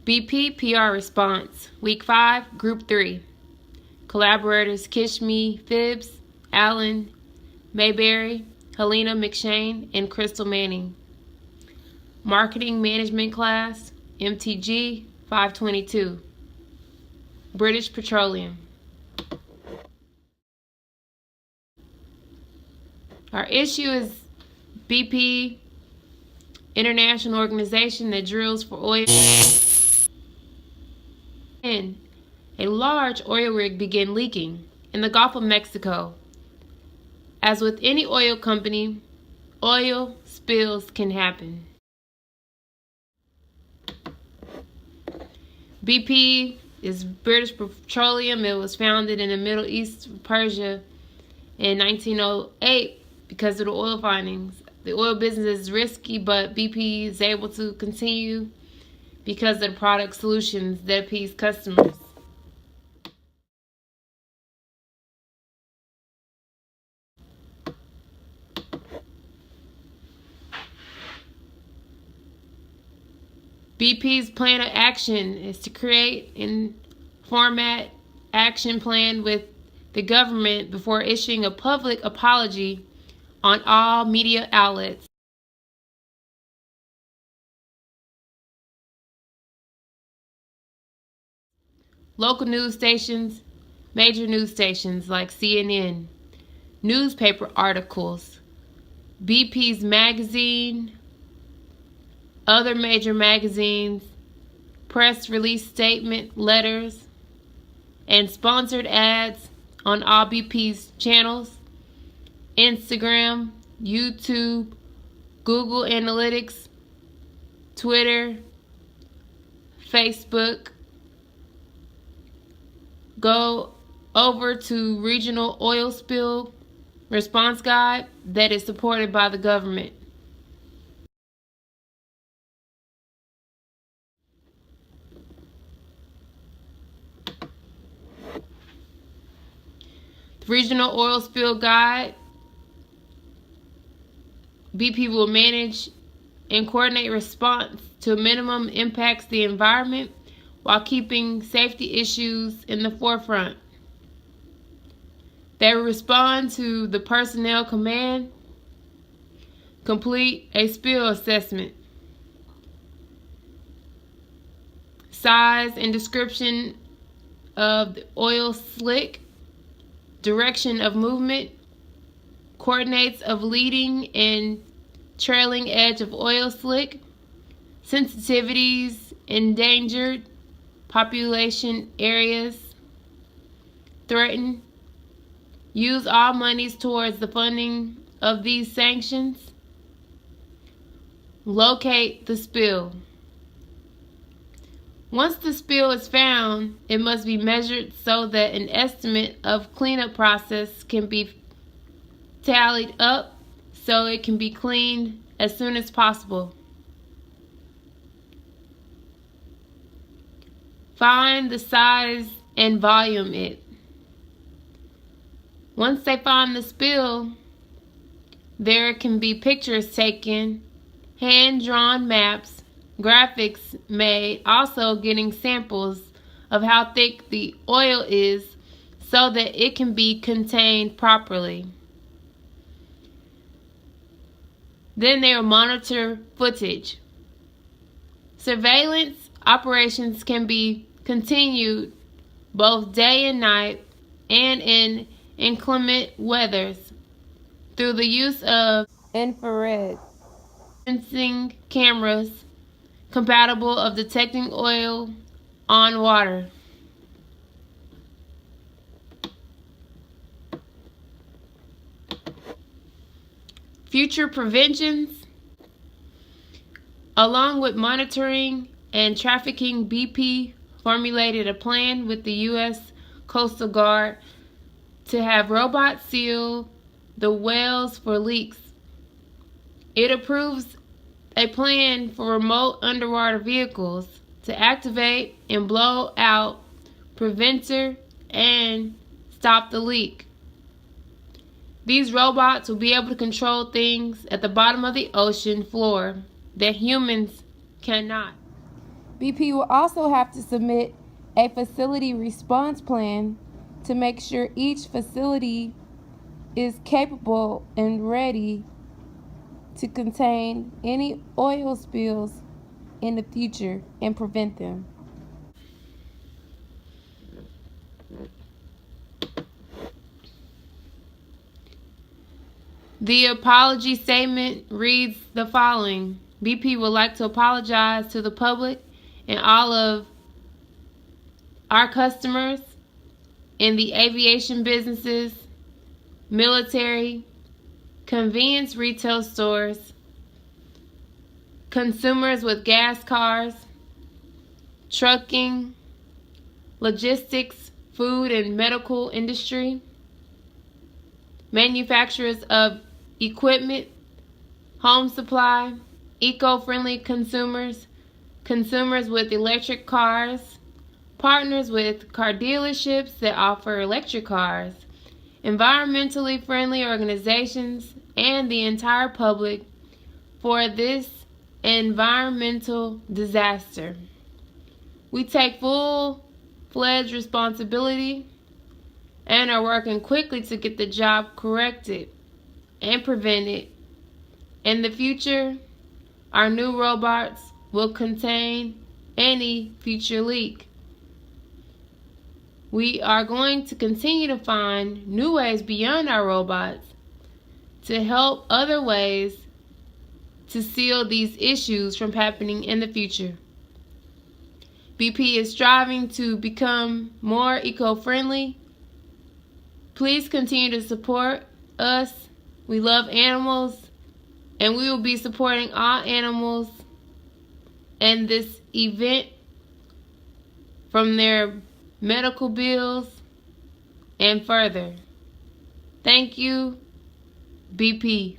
BP PR response, Week 5, Group 3. Collaborators Kishmi Phibbs, Alan Mayberry, Helena McShane, and Crystal Manning. Marketing Management Class, MTG 522. British Petroleum. Our issue is BP, international organization that drills for oil. And a large oil rig began leaking in the Gulf of Mexico. As with any oil company, oil spills can happen. BP is British Petroleum. It was founded in the Middle East, Persia, in 1908 because of the oil findings. The oil business is risky, but BP is able to continue because of the product solutions that appease customers. BP's plan of action is to create and format action plan with the government before issuing a public apology on all media outlets. Local news stations, major news stations like CNN, newspaper articles, BP's magazine, other major magazines, press release statement letters, and sponsored ads on all BP's channels, Instagram, YouTube, Google Analytics, Twitter, Facebook. Go over to Regional Oil Spill Response Guide that is supported by the government. The Regional Oil Spill Guide. BP will manage and coordinate response to a minimum impacts the environment while keeping safety issues in the forefront. They will respond to the personnel command, complete a spill assessment, size and description of the oil slick, direction of movement, coordinates of leading and trailing edge of oil slick, sensitivities, endangered population areas, threatened, use all monies towards the funding of these sanctions, locate the spill. Once the spill is found, it must be measured so that an estimate of cleanup process can be tallied up so it can be cleaned as soon as possible. Find the size and volume it. Once they find the spill, there can be pictures taken, hand-drawn maps, graphics made, also getting samples of how thick the oil is so that it can be contained properly. Then they will monitor footage. Surveillance operations can be continued both day and night and in inclement weathers through the use of infrared sensing cameras compatible of detecting oil on water. Future preventions. Along with monitoring and trafficking, BP formulated a plan with the U.S. Coastal Guard to have robots seal the wells for leaks. It approves a plan for remote underwater vehicles to activate and blow out preventer and stop the leak. These robots will be able to control things at the bottom of the ocean floor that humans cannot. BP will also have to submit a facility response plan to make sure each facility is capable and ready to contain any oil spills in the future and prevent them. The apology statement reads the following. BP would like to apologize to the public and all of our customers in the aviation businesses, military, convenience retail stores, consumers with gas cars, trucking, logistics, food and medical industry, manufacturers of equipment, home supply, eco-friendly consumers, consumers with electric cars, partners with car dealerships that offer electric cars, environmentally friendly organizations, and the entire public for this environmental disaster. We take full-fledged responsibility and are working quickly to get the job corrected and prevented. In the future, our new robots will contain any future leak. We are going to continue to find new ways beyond our robots to help other ways to seal these issues from happening in the future. BP is striving to become more eco-friendly. Please continue to support us. We love animals, and we will be supporting all animals in this event, from their medical bills and further. Thank you, BP.